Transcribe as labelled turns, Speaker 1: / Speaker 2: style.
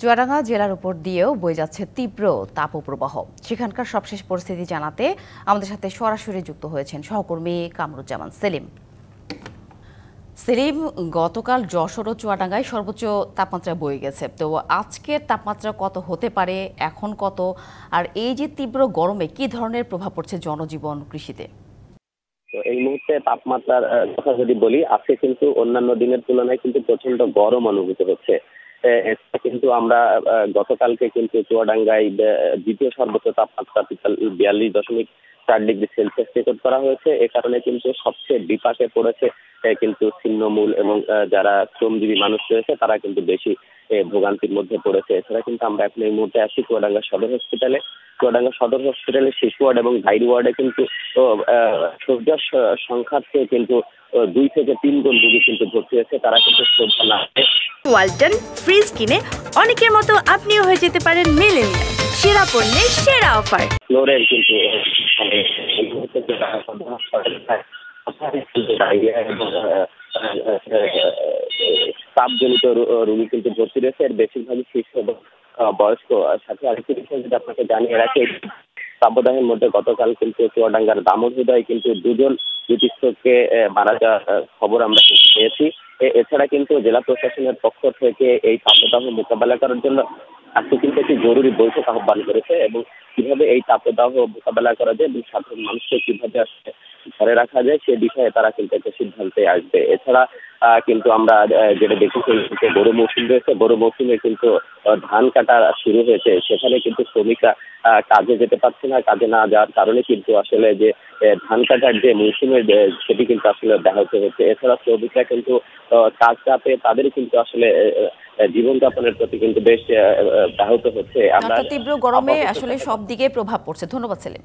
Speaker 1: চুয়াডাঙ্গা জেলার উপর দিয়েও বয়ে যাচ্ছে তীব্র তাপপ্রবাহ। সেখানকার সবশেষ পরিস্থিতি জানাতে আমাদের সাথে সরাসরি যুক্ত হয়েছেন সহকর্মী কামরুজ্জামান সেলিম। সেলিম, গতকাল যশোর ও চুয়াডাঙ্গায় সর্বোচ্চ তাপমাত্রা বয়ে গেছে, তো আজকের তাপমাত্রা কত হতে পারে, এখন কত, আর এই যে তীব্র গরমে কি ধরনের প্রভাব পড়ছে জনজীবন, কৃষিতে?
Speaker 2: তো এই মুহূর্তে তাপমাত্রার কথা যদি বলি, আজকে কিন্তু অন্যান্য দিনের তুলনায় কিন্তু প্রচন্ড গরম অনুভূত হচ্ছে। এটা কিন্তু আমরা গতকালকে কিন্তু চুয়াডাঙ্গায় দ্বিতীয় সর্বোচ্চ তাপমাত্রা 42.4 ডিগ্রি সেলসিয়াস রেকর্ড করা হয়েছে। এ কারণে কিন্তু সবচেয়ে বিপাকে পড়েছে কিন্তু ছিন্নমূল এবং যারা শ্রমজীবী মানুষ রয়েছে তারা কিন্তু বেশি ভোগান্তির মধ্যে পড়েছে। এছাড়া কিন্তু আমরা এখন এই মুহূর্তে আছি চুয়াডাঙ্গা সদর হসপিটালে। চুয়াডাঙ্গা সদর হসপিটালে শিশু ওয়ার্ড এবং গাইড ওয়ার্ডে কিন্তু শয্যার সংখ্যার চেয়ে কিন্তু 2 থেকে 3 গুণ রোগী কিন্তু ভর্তি হয়েছে। তারা কিন্তু শয্যা না পেয়ে
Speaker 3: ওয়ালটন ফ্রিজ কিনে অনেকের মতো আপনিও হয়ে যেতে পারেন মিলেনিয়াল। সেরা পণ্যের সেরা অফার।
Speaker 2: ফ্লোরের কিন্তু মানে এই মুহূর্তে সদর হাসপাতালে ডায়রিয়া এবং তাপজনিত রোগী কিন্তু ভর্তি রয়েছে। এর বেশিরভাগই শিশু এবং বয়স্ক। সাথে আরেকটি বিষয় যদি আপনাকে জানিয়ে রাখি, তাপদাহের মধ্যে গতকাল কিন্তু চুয়াডাঙ্গার দামোদরদায় কিন্তু দুজন চিকিৎসককে মারা যাওয়ার খবর আমরা কিন্তু পেয়েছি। এছাড়া কিন্তু জেলা প্রশাসনের পক্ষ থেকে এই তাপদাহ মোকাবেলা করার জন্য আজকে কিন্তু একটি জরুরি বৈঠক আহ্বান করেছে এবং কিভাবে এই তাপদাহ মোকাবেলা করা যায় এবং সাধারণ মানুষকে কিভাবে আসলে ঘরে রাখা যায় সে বিষয়ে তারা কিন্তু একটা সিদ্ধান্তে আসবে। এছাড়া কিন্তু আমরা যেটা দেখেছি, বড় মৌসুম রয়েছে, বড় মৌসুমে কিন্তু ধান কাটা শুরু হয়েছে। সেখানে কিন্তু শ্রমিকরা কাজে যেতে পারছে না। কাজে না যাওয়ার কারণে কিন্তু আসলে যে ধান কাটার যে মৌসুমের সেটি কিন্তু আসলে ব্যাহত হচ্ছে। এছাড়া শ্রমিকরা কিন্তু কাজ না পেয়ে তাদের কিন্তু আসলে জীবনযাপনের প্রতি কিন্তু বেশ ব্যাহত হচ্ছে। আমরা
Speaker 1: তীব্র গরমে আসলে সব দিকে প্রভাব পড়ছে। ধন্যবাদ সেলিম।